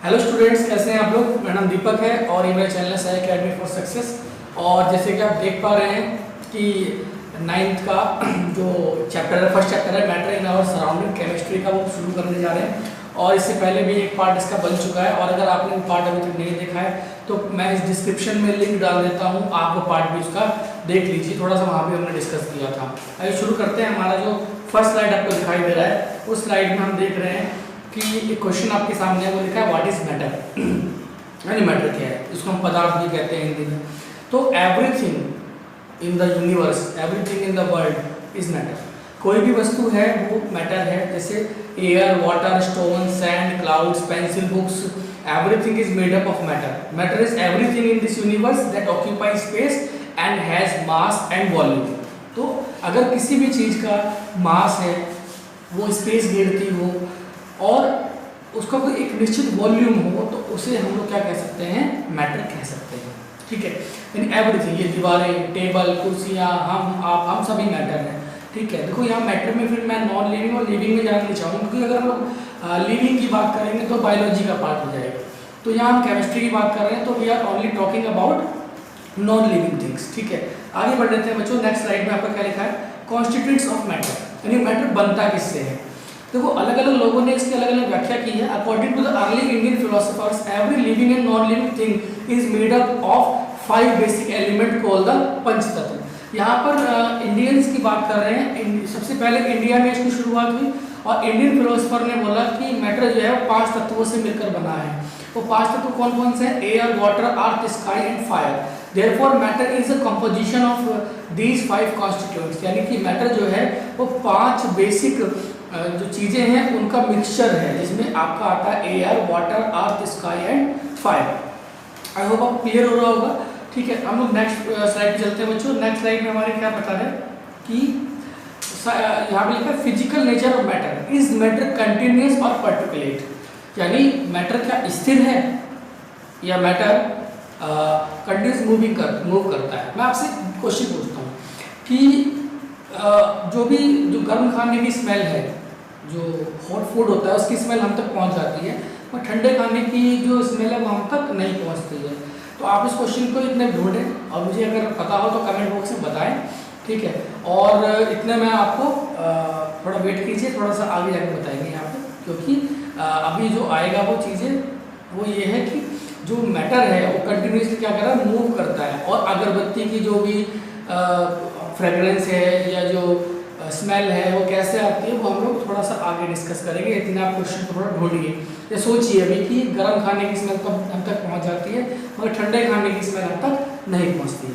Hello students, कैसे हैं आप लोग। मेरा नाम दीपक है और ये मेरा चैनल है साई अकेडमी फॉर सक्सेस। और जैसे कि आप देख पा रहे हैं कि 9th का जो चैप्टर है, फर्स्ट चैप्टर है matter in our surrounding chemistry का, वो शुरू करने जा रहे हैं। और इससे पहले भी एक पार्ट इसका बन चुका है और अगर आपने वो पार्ट अभी तक नहीं देखा है तो मैं इस डिस्क्रिप्शन में लिंक डाल देता हूँ, आप वो पार्ट भी उसका देख लीजिए। थोड़ा सा वहाँ भी हमने डिस्कस किया था। आइए शुरू करते हैं। हमारा जो फर्स्ट स्लाइड आपको दिखाई दे रहा है, उस स्लाइड में हम देख रहे हैं कि एक क्वेश्चन आपके सामने है, वो लिखा है व्हाट इज मैटर। यानी मैटर क्या है, इसको हम पदार्थ भी कहते हैं हिंदी में। तो everything in the universe, everything in the world is matter. कोई भी वस्तु है वो मैटर है, जैसे air, water, stone, sand, clouds, pencil, books, everything is made up of matter. Matter is everything in this universe that occupy space and has mass and volume. तो अगर किसी भी चीज़ का मास है, वो स्पेस घेरती हो और उसका कोई एक निश्चित वॉल्यूम हो, तो उसे हम लोग क्या कह सकते हैं, मैटर कह सकते हैं। ठीक है, इन एवरीथिंग, ये दीवारें, टेबल, कुर्सियाँ, हम सभी मैटर हैं। ठीक है, देखो यहाँ मैटर में फिर मैं नॉन लिविंग और लिविंग में जानना चाहूँगा, क्योंकि अगर हम लोग लिविंग की बात करेंगे तो बायोलॉजी का पार्ट हो जाएगा। तो यहाँ हम केमिस्ट्री की बात कर रहे हैं, तो we are only talking about non living things. ठीक है, आगे बढ़ लेते हैं बच्चों। नेक्स्ट स्लाइड में आपका क्या लिखा है, कॉन्स्टिट्यूएंट्स ऑफ मैटर, यानी मैटर बनता किससे है। देखो अलग अलग लोगों ने इसकी अलग अलग व्याख्या की है। According to the early Indian philosophers, every living and non living thing is made up of 5 basic element called the panchatatva. यहाँ पर इंडियंस की बात कर रहे हैं। सबसे पहले इंडिया में इसकी शुरुआत हुई और इंडियन फिलोसोफर ने बोला कि मैटर जो है वो 5 तत्वों से मिलकर बना है। वो 5 तत्व कौन कौन से हैं, air, water, earth, sky and fire. Therefore matter is a composition of these 5 constituents, यानी कि मैटर जो है वो 5 बेसिक जो चीजें हैं उनका मिक्सचर है, जिसमें आपका आता है air, water, earth, sky and fire. I hope आप क्लियर हो रहा होगा। ठीक है, हम लोग नेक्स्ट स्लाइड पे चलते हैं बच्चों। नेक्स्ट स्लाइड में हमारे क्या बता रहे हैं कि यहाँ पे लिखा है physical nature of matter, is matter continuous और पार्टिकुलेट। यानी मैटर क्या स्थिर है या मैटर कंटिन्यूअस मूव करता है। मैं आपसे क्वेश्चन पूछता हूँ कि जो गर्म खाने की स्मेल है, जो हॉट फूड होता है उसकी स्मेल हम तक पहुंच जाती है, और ठंडे खाने की जो स्मेल है वो हम तक नहीं पहुंचती है। तो आप इस क्वेश्चन को इतने ढूंढें और मुझे अगर पता हो तो कमेंट बॉक्स में बताएं। ठीक है, और इतने में आपको थोड़ा वेट कीजिए, थोड़ा सा आगे जाकर बताएंगे यहाँ पे, क्योंकि अभी जो आएगा वो चीज़ें वो ये है कि जो मैटर है वो कंटिन्यूसली क्या कर रहा है, मूव करता है। और अगरबत्ती की जो भी फ्रेगरेंस है या जो स्मेल है वो कैसे आती है, वो हम लोग थोड़ा सा आगे डिस्कस करेंगे। इतना आप क्वेश्चन को थोड़ा ढूंढिए या सोचिए अभी कि गर्म खाने की स्मेल कब हम तक पहुंच जाती है, मगर ठंडे खाने की स्मेल हम तक नहीं पहुंचती है।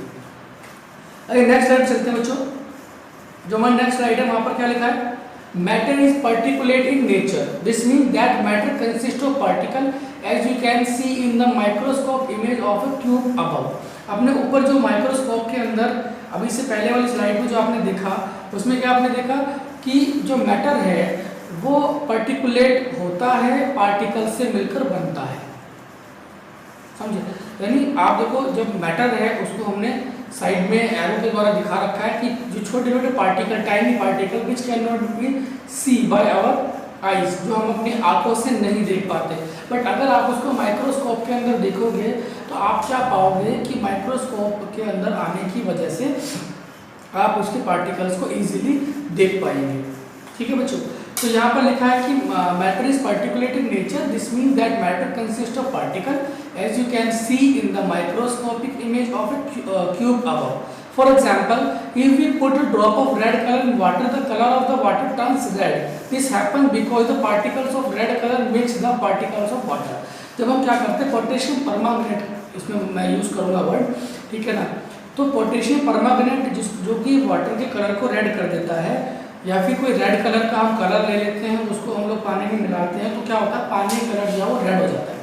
अरे नेक्स्ट स्लाइड चलते हैं बच्चों। जो हमारा नेक्स्ट स्लाइड है वहाँ पर क्या लिखा है, matter is particulate in nature, this mean that matter consist of particle as you can see in the microscope image of a cube above. अपने ऊपर जो माइक्रोस्कोप के अंदर अभी से पहले वाली स्लाइड में जो आपने देखा, उसमें क्या आपने देखा कि जो मैटर है वो पार्टिकुलेट होता है, पार्टिकल से मिलकर बनता है। समझे, यानी आप देखो जब मैटर है उसको हमने साइड में एरो के द्वारा दिखा रखा है कि जो छोटे छोटे particle, tiny particle which can not be see by our eyes, जो हम अपनी आंखों से नहीं देख पाते, बट अगर आप उसको माइक्रोस्कोप के अंदर देखोगे तो आप क्या पाओगे कि माइक्रोस्कोप के अंदर आने की वजह से आप उसके पार्टिकल्स को इजीली देख पाएंगे। ठीक है बच्चों, तो यहाँ पर लिखा है कि matter is particulate in nature, this mean that matter consist of particle as you can see in the microscopic image of a cube above. For example, if we put a drop of red color in water, the color of the water turns red. This happens because the particles of red color mix the particles of water. जब हम क्या करते हैं, potassium permanganate, इसमें मैं use करूँगा word, ठीक है ना। तो पोटेशियम परमांगनेट जो कि वाटर के कलर को रेड कर देता है, या फिर कोई रेड कलर का हम कलर ले लेते हैं, उसको हम लोग पानी में मिलाते हैं, तो क्या होता है, पानी कलर जो है वो रेड हो जाता है।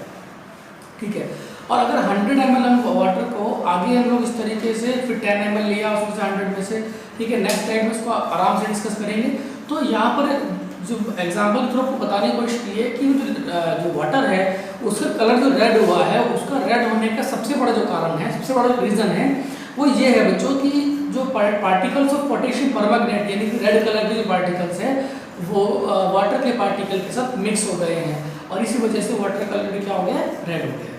ठीक है, और अगर 100 ml हम वाटर को आगे हम लोग इस तरीके से फिर 10 ml लिया उसमें से 100 में से, ठीक है, नेक्स्ट स्लाइड में इसको आराम से डिस्कस करेंगे। तो यहाँ पर जो एग्जांपल के थ्रू आपको बताने की कोशिश की है कि जो वाटर है उसका कलर जो रेड हुआ है, उसका रेड होने का सबसे बड़ा जो कारण है, सबसे बड़ा जो रीज़न है वो ये है बच्चों कि जो पार्टिकल्स ऑफ पोटेशियम परमांगनेट यानी कि रेड कलर के जो पार्टिकल्स हैं वो वाटर के पार्टिकल के साथ मिक्स हो गए हैं। और इसी वजह से वाटर कलर भी क्या हो गया, रेड हो गया।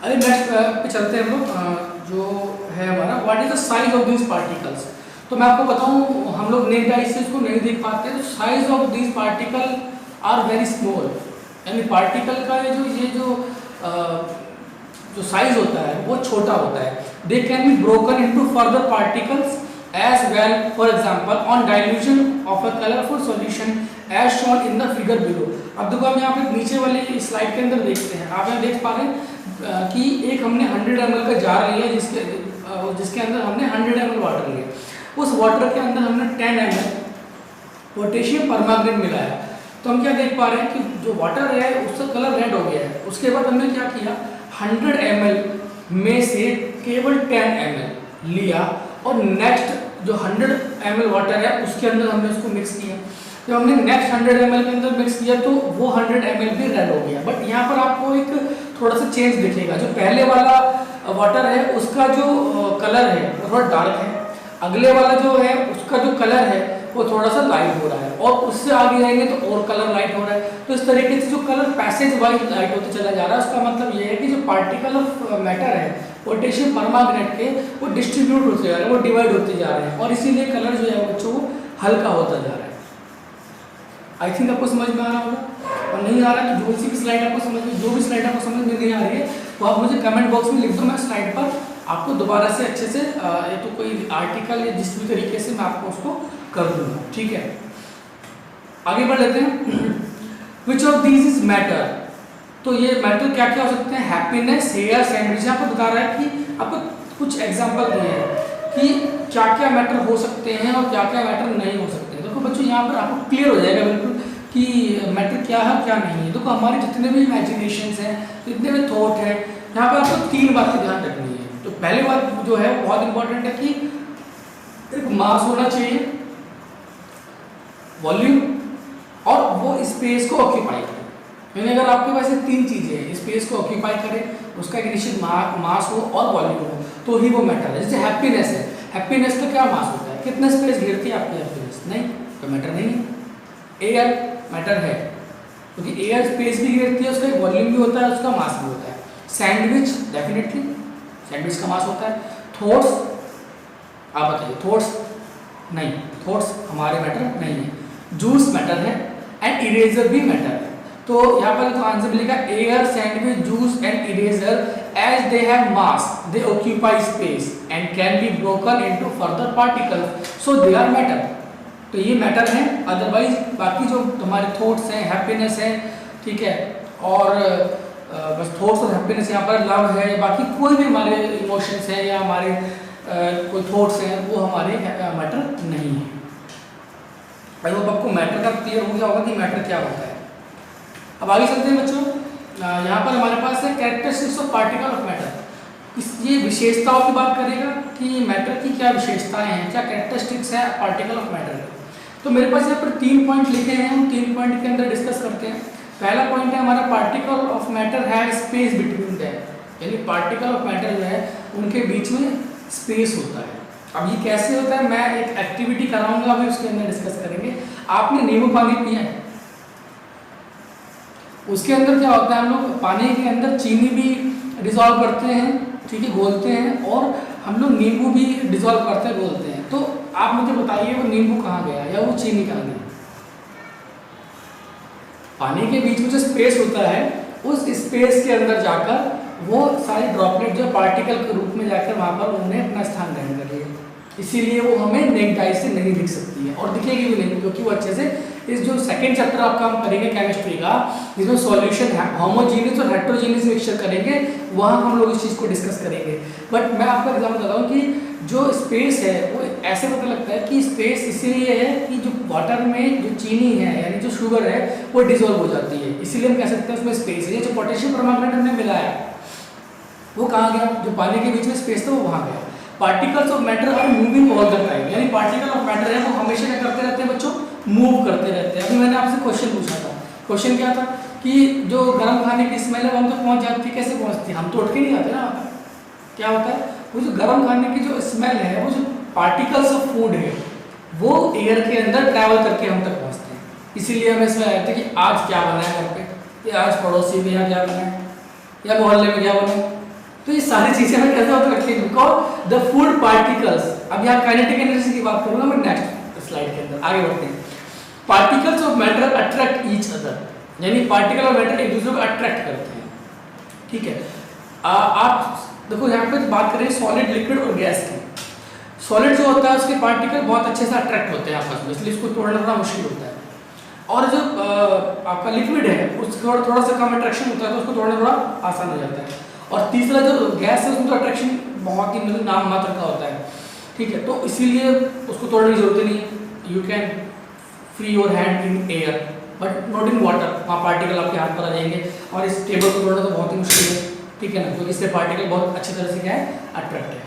अरे नेक्स्ट पे चलते हैं हम लोग, जो है हमारा what is the size of these particles. तो मैं आपको बताऊं, हम लोग नेक्ड आई से इसको नहीं देख पाते, तो size of these particle are very small, यानी पार्टिकल का जो साइज होता है वो छोटा होता है। They can be broken into further particles as well, for example on dilution of a colourful solution as shown in the figure below. अब देखो हम यहाँ पे नीचे वाली स्लाइड के अंदर देखते हैं, आप यहाँ देख पा रहे हैं कि एक हमने 100 ml का जार लिया, जिसके अंदर हमने 100 ml वाटर लिया। उस वाटर के अंदर हमने 10 ml पोटेशियम परमांगनेट मिलाया, तो हम क्या देख पा रहे हैं कि जो वाटर है उसका कलर रेड हो गया है। उसके बाद हमने क्या किया, 100 ml में से केवल 10 ml लिया और नेक्स्ट जो 100 ml वाटर है उसके अंदर हमने उसको मिक्स किया। जब हमने नेक्स्ट 100 ml के अंदर मिक्स किया तो वो 100 ml भी रेड हो गया। बट यहाँ पर आपको एक थोड़ा सा चेंज दिखेगा, जो पहले वाला वाटर है उसका जो कलर है वो थोड़ा डार्क है, अगले वाला जो है उसका जो कलर है वो थोड़ा सा लाइट हो रहा है, और उससे आगे जाएंगे तो और कलर लाइट हो रहा है। तो इस तरीके से जो कलर पैसेज वाइज लाइट होते चला जा रहा है, उसका मतलब ये है कि जो पार्टिकल ऑफ मैटर है पोटेशियम परमांगनेट के, वो डिस्ट्रीब्यूट होते जा रहे हैं, वो डिवाइड होते जा रहे हैं, और इसीलिए कलर जो है बच्चों वो हल्का होता जा रहा है। आई थिंक आपको समझ में आ रहा होगा, और नहीं आ रहा है तो जो भी स्लाइड आपको समझ में, जो भी स्लाइड आपको समझ में नहीं आ रही है तो आप मुझे कमेंट बॉक्स में लिख दो, मैं स्लाइड पर आपको दोबारा से अच्छे से या तो कोई आर्टिकल या जिस भी तरीके से मैं आपको उसको कर दूंगा, ठीक है। आगे बढ़ लेते हैं। Which of these is matter, तो ये मैटर क्या क्या हो सकते हैं, हैप्पीनेस, हेयर, सैंडविच। यहाँ पर बता रहा है कि आपको कुछ एग्जाम्पल दिए हैं कि क्या क्या मैटर हो सकते हैं और क्या क्या मैटर नहीं हो सकते हैं। देखो बच्चों यहाँ पर आपको क्लियर हो जाएगा बिल्कुल कि मैटर क्या है क्या नहीं है। देखो हमारे जितने भी इमेजिनेशंस हैं, जितने भी थॉट हैं, यहाँ पर आपको 3 बातें ध्यान रखनी है। तो पहली बात जो है बहुत इंपॉर्टेंट है कि एक मास होना चाहिए, वॉल्यूम, और वो स्पेस को ऑक्यूपाई करे। यानी अगर आपके पास 3 चीजें हैं, स्पेस को ऑक्यूपाई करे, उसका एक निश्चित मास हो और वॉल्यूम हो, तो ही वो मैटर है। जैसे हैप्पीनेस है, हैप्पीनेस का क्या मास होता है, कितना स्पेस घेरती है आपकी हैप्पीनेस, नहीं तो मैटर नहीं है। एयर मैटर है क्योंकि एयर स्पेस भी घेरती है, उसका एक वॉल्यूम भी होता है, उसका मास भी होता है। सैंडविच डेफिनेटली सैंडविच का मास होता है। थॉट्स, आप बताइए, थॉट्स नहीं, थॉट्स हमारे मैटर नहीं है। जूस मैटर है एंड इरेजर भी मैटर है। तो यहाँ पर तो आंसर मिलेगा air, sandwich, juice and eraser as they have mass, they occupy space and can be broken into further particles, so they are matter. तो ये मैटर है, अदरवाइज बाकी जो तुम्हारे थॉट्स हैं, हैप्पीनेस है, ठीक है, और बस थॉट्स और हैप्पीनेस, यहाँ पर लव है, बाकी कोई भी हमारे इमोशंस हैं या हमारे कोई थॉट्स हैं, वो हमारे मैटर नहीं है। भाई वो आपको मैटर का क्लियर हो गया होगा कि मैटर क्या होता है। अब आगे चलते हैं बच्चों, यहाँ पर हमारे पास है characteristics of particle of matter. ये विशेषताओं की बात करेगा कि मैटर की क्या विशेषताएं हैं, क्या कैरेक्टरिस्टिक्स है पार्टिकल ऑफ मैटर। तो मेरे पास यहाँ पर 3 पॉइंट लिखे हैं, हम 3 पॉइंट के अंदर डिस्कस करते हैं। पहला पॉइंट है हमारा particle of matter have space between them, यानी पार्टिकल ऑफ मैटर जो है उनके बीच में स्पेस होता है। अब ये कैसे होता है, मैं एक एक्टिविटी कराऊंगा, अभी उसके अंदर डिस्कस करेंगे। आपने नींबू पानी पिया है, उसके अंदर क्या होता है, हम लोग पानी के अंदर चीनी भी डिसॉल्व करते हैं, ठीक है, घोलते हैं, और हम लोग नींबू भी डिसॉल्व करते हैं, घोलते हैं। तो आप मुझे बताइए वो नींबू कहाँ गया या वो चीनी कहाँ गई। पानी के बीच में जो स्पेस होता है, उस स्पेस के अंदर जाकर वो सारे ड्रॉपलेट जो पार्टिकल के रूप में जाकर वहाँ पर उन्होंने अपना स्थान ग्रहण कर लिया। इसीलिए वो हमें नेक्ड आई से नहीं दिख सकती है और दिखेगी भी नहीं, क्योंकि वो अच्छे से इस जो सेकंड चैप्टर आपका हम करेंगे केमिस्ट्री का, जिसमें सॉल्यूशन है होमोजीनियस और हेट्रोजीनियस मिक्सचर करेंगे, वहाँ हम लोग इस चीज़ को डिस्कस करेंगे। बट मैं आपको एग्जाम्पल बताता हूँ कि जो स्पेस है वो ऐसे पता लगता है कि स्पेस इसीलिए है कि जो वाटर में जो चीनी है यानी जो शुगर है वो डिजोल्व हो जाती है, इसीलिए हम कह सकते हैं उसमें स्पेस है। जो पोटेशियम परमांगनेट हमने मिलाया वो कहाँ गया, जो पानी के बीच में स्पेस था वो वहाँ गया। Particles of matter are moving all the time, यानी पार्टिकल ऑफ मैटर है वो हमेशा क्या करते रहते हैं बच्चों, मूव करते रहते हैं। अभी मैंने आपसे क्वेश्चन पूछा था, क्वेश्चन क्या था कि जो गर्म खाने की स्मेल है वो हम तक पहुँच जाती है, कैसे पहुँचती है, हम तो उठ के नहीं आते ना। क्या होता है, वो जो गर्म खाने की जो स्मेल है, वो जो पार्टिकल्स ऑफ फूड है वो एयर के अंदर ट्रैवल करके हम तक पहुँचते हैं। इसीलिए हमें इसमें आया था कि आज क्या बना है घर पे, या आज पड़ोसी में यहाँ क्या बना है, या मोहल्ले में क्या बना है। तो ये सारी चीज़ें हमें कैसे होकर रखी है, बिकॉज द फूड पार्टिकल्स। अब यहाँ काइनेटिक एनर्जी की बात करूँगा मैं नेक्स्ट स्लाइड के अंदर, आगे बढ़ते हैं। Particles of matter attract each other, यानी पार्टिकल और मैटर एक दूसरे को अट्रैक्ट करते हैं, ठीक है। आप देखो यहाँ पे बात करें सॉलिड, लिक्विड और गैस की। सॉलिड जो होता है उसके पार्टिकल बहुत अच्छे से अट्रैक्ट होते हैं आपस में, इसलिए इसको तोड़ना थोड़ा मुश्किल होता है। और जो आपका लिक्विड है उसका थोड़ा सा कम अट्रैक्शन होता है, तो उसको तोड़ना थोड़ा आसान हो जाता है। और तीसरा जो गैस है उसमें तो अट्रैक्शन बहुत ही मतलब नाम मात्र का होता है, ठीक है। तो इसीलिए उसको तोड़ने की जरूरत नहीं है। You can free your hand in air but not in water, वहाँ पार्टिकल आपके हाथ पर आ जाएंगे। और इस टेबल को तोड़ना तो बहुत ही मुश्किल है, ठीक है ना, क्योंकि इससे पार्टिकल बहुत अच्छी तरह से क्या है, अट्रैक्ट है।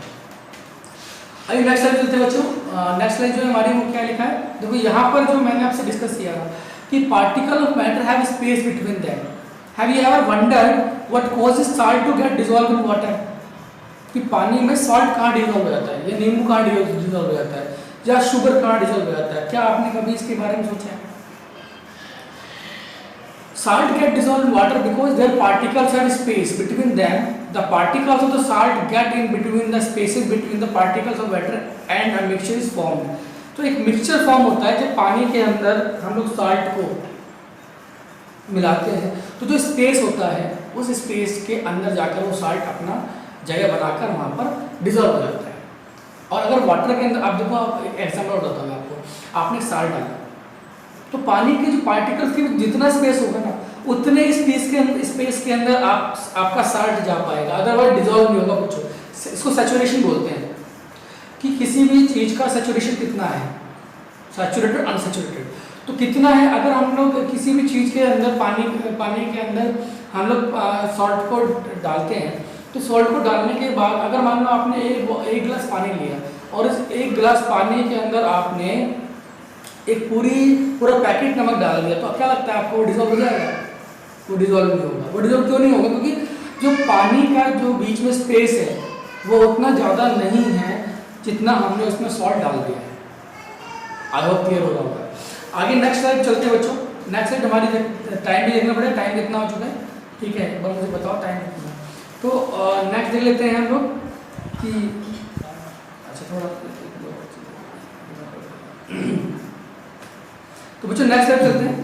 अभी नेक्स्ट स्लाइड चलते हैं बच्चों। नेक्स्ट स्लाइड जो है हमारी वो क्या लिखा है, देखो यहाँ पर जो मैंने आपसे डिस्कस किया था कि particle of matter have space between them. Have you ever wondered what causes salt to get dissolve in water, कि पानी में सॉल्ट कहाँ डिसॉल्व हो जाता है, या नींबू कहाँ डिसॉल्व हो जाता है, या शुगर कहाँ डिसॉल्व हो जाता है। क्या आपने कभी इसके बारे में सोचा है? Salt get dissolved in water because their particles have space between them. The particles of the salt get in between the spaces between the particles of water and a mixture is formed. तो एक mixture form होता है जब पानी के अंदर हम लोग साल्ट को मिलाते हैं, तो जो स्पेस होता है उस स्पेस के अंदर जाकर वो साल्ट अपना जगह बनाकर वहाँ पर डिसॉल्व हो जाता है। और अगर वाटर के अंदर, आप देखो, आप एक एग्जाम्पल बताता हूँ आपको, आपने साल्ट डाला तो पानी के जो पार्टिकल्स के जितना स्पेस होगा ना उतने स्पेस के अंदर आपका साल्ट जा पाएगा, अदरवाइज डिसॉल्व नहीं होगा कुछ। इसको सैचुरेशन बोलते हैं, कि किसी भी चीज़ का सैचुरेशन कितना है, सैचुरेटेड अनसैचुरेटेड। तो कितना है, अगर हम लोग किसी भी चीज़ के अंदर पानी के अंदर हम लोग सॉल्ट को डालते हैं, तो सॉल्ट को डालने के बाद अगर मान लो आपने एक गिलास पानी लिया और इस एक गिलास पानी के अंदर आपने एक पूरा पैकेट नमक डाल दिया, तो क्या लगता है आपको डिसॉल्व हो जाएगा? वो डिसॉल्व नहीं होगा। वो डिसॉल्व क्यों नहीं होगा? क्योंकि जो पानी का जो बीच में स्पेस है वो उतना ज़्यादा नहीं है जितना हमने उसमें सॉल्ट डाल दिया है। आई होप क्लियर हो रहा होगा। आगे नेक्स्ट स्लाइड चलते हैं बच्चों। नेक्स्ट स्लाइड हमारी टाइम भी देखना पड़ेगा, टाइम कितना हो चुका है, ठीक है, एक बार मुझे बताओ टाइम कितना। तो नेक्स्ट देख लेते हैं हम लोग कि अच्छा थोड़ा तो बच्चों नेक्स्ट स्लाइड चलते हैं।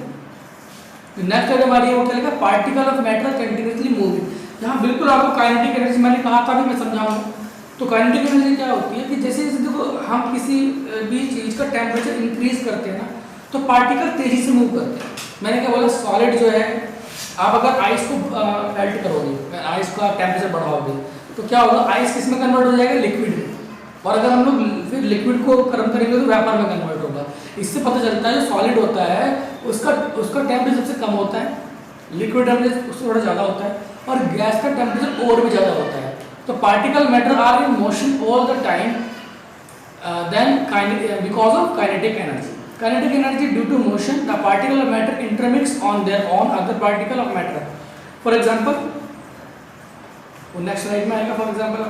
नेक्स्ट स्लाइड हमारी वो क्या लिखा, particle of matter continuously moving. यहाँ बिल्कुल आपको काइनेटिक एनर्जी मैंने कहा था, भी मैं समझाऊंगा। तो काइनेटिक एनर्जी क्या होती है कि जैसे जैसे देखो हम किसी भी चीज़ का टेम्परेचर इंक्रीज करते हैं ना, तो पार्टिकल तेजी से मूव करते हैं। मैंने क्या बोला, सॉलिड जो है, आप अगर आइस को मेल्ट करोगे, आइस का टेम्परेचर बढ़ाओगे, तो क्या होगा, आइस किस में कन्वर्ट हो जाएगा, लिक्विड में। और अगर हम लोग फिर लिक्विड को गर्म करेंगे तो वेपर में कन्वर्ट होगा। इससे पता चलता है जो सॉलिड होता है उसका टेम्परेचर सबसे कम होता है, लिक्विड टेम्परेचर उससे थोड़ा ज़्यादा होता है, और गैस का टेम्परेचर और भी ज़्यादा होता है। तो particle matter are in motion all the time then because of kinetic energy. Kinetic energy due to motion the particle of matter intermix on there on other particle of matter. For example, next slide में आएगा, for example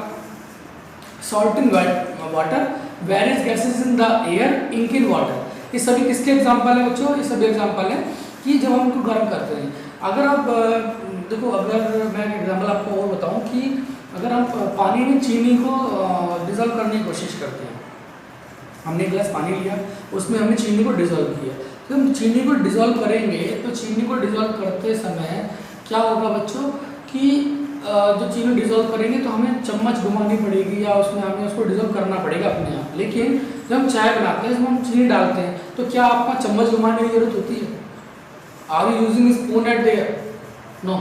salt in water, various gases in the air, ink in water. ये सभी किसके example है बच्चों? ये सभी example है कि जब हम उनको गर्म करते हैं। अगर आप देखो, अगर मैं एक एग्जाम्पल आपको और बताऊं कि अगर हम पानी में चीनी को डिज़ोल्व करने की कोशिश करते हैं, हमने एक गिलास पानी लिया, उसमें हमने चीनी को डिज़ोल्व किया, तो हम चीनी को डिज़ोल्व करेंगे, तो चीनी को डिज़ोल्व करते समय क्या होगा बच्चों कि जो चीनी डिज़ोल्व करेंगे तो हमें चम्मच घुमानी पड़ेगी या उसमें हमें उसको डिज़ोल्व करना पड़ेगा अपने आप। लेकिन जब हम चाय बनाते हैं, जब हम चीनी डालते हैं, तो क्या आपका चम्मच घुमाने की जरूरत होती है? Are you using spoon at there? No,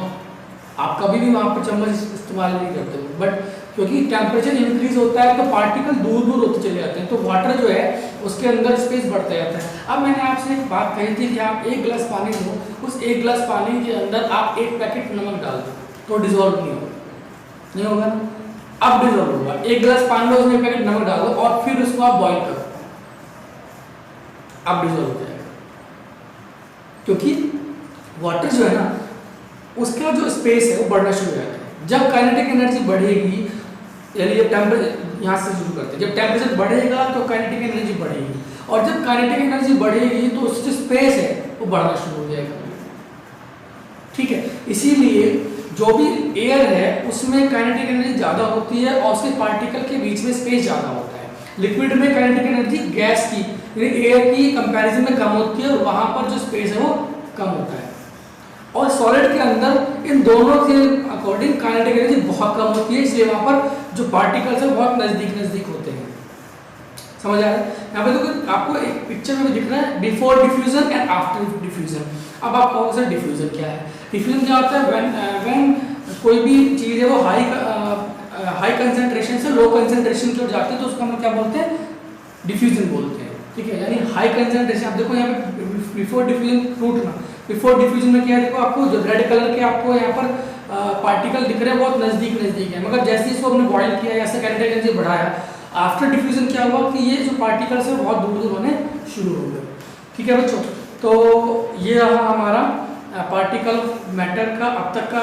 आप कभी भी वहाँ पर चम्मच इस्तेमाल नहीं करते हो। बट क्योंकि टेम्परेचर इंक्रीज होता है तो पार्टिकल दूर दूर होते चले जाते हैं, तो वाटर जो है उसके अंदर स्पेस बढ़ता जाता है। अब मैंने आपसे एक बात कही थी कि आप एक गिलास पानी लो, उस एक गिलास पानी के अंदर आप एक पैकेट नमक डाल दो तो डिजोल्व नहीं होगा ना? अब डिजोल्व होगा। एक गिलास पानी लो, उसमें एक पैकेट नमक डाल दो और फिर उसको आप बॉईल करो, अब डिजोल्व हो जाएगा। क्योंकि वाटर जो है ना, उसका जो स्पेस है वो बढ़ना शुरू हो जाता है। जब काइनेटिक एनर्जी बढ़ेगी, यानी जब टेम्परेचर यहाँ से शुरू करते हैं, जब टेम्परेचर बढ़ेगा तो काइनेटिक एनर्जी बढ़ेगी, और जब काइनेटिक एनर्जी बढ़ेगी तो उसकी जो स्पेस है वो बढ़ना शुरू हो जाएगा। ठीक है, इसीलिए जो भी एयर है उसमें काइनेटिक एनर्जी ज़्यादा होती है और उसके पार्टिकल के बीच में स्पेस ज़्यादा होता है। लिक्विड में काइनेटिक एनर्जी गैस की एयर की कंपैरिजन में कम होती है और वहाँ पर जो स्पेस है वो कम होता है। और सॉलिड के अंदर इन दोनों के अकॉर्डिंग काइनेटिक एनर्जी बहुत कम होती है, इसलिए वहाँ पर जो पार्टिकल्स है बहुत नज़दीक होते हैं। समझ आ रहा है? यहाँ पे देखो आपको एक पिक्चर में दिख रहा है before diffusion and after diffusion. अब आप कहोगे सर डिफ्यूजन क्या है? डिफ्यूजन क्या होता है? व्हेन कोई भी चीज़ है वो हाई कंसंट्रेशन से लो कंसंट्रेशन की ओर जाती है तो उसको हम क्या बोलते हैं? डिफ्यूजन बोलते हैं। ठीक है, यानी हाई कंसंट्रेशन। आप देखो यहाँ पे बिफोर डिफ्यूजन फ्रूट ना, बिफोर डिफ्यूजन में क्या है, देखो आपको जो रेड कलर के आपको यहाँ पर पार्टिकल दिख रहे हैं बहुत नज़दीक है, मगर जैसे इसको हमने बॉयल किया या काइनेटिक एनर्जी बढ़ाया, आफ्टर डिफ्यूजन क्या हुआ कि ये जो पार्टिकल्स है बहुत दूर होने शुरू हो गए। ठीक है बच्चों, तो ये रहा हमारा पार्टिकल मैटर का अब तक का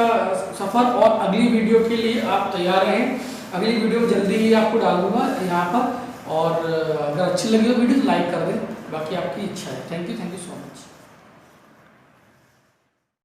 सफ़र। और अगली वीडियो के लिए आप तैयार रहें, अगली वीडियो जल्दी ही आपको डाल दूँगा यहाँ पर। और अगर अच्छी लगी हो वीडियो तो लाइक कर दें, बाकी आपकी इच्छा है। Thank you so much.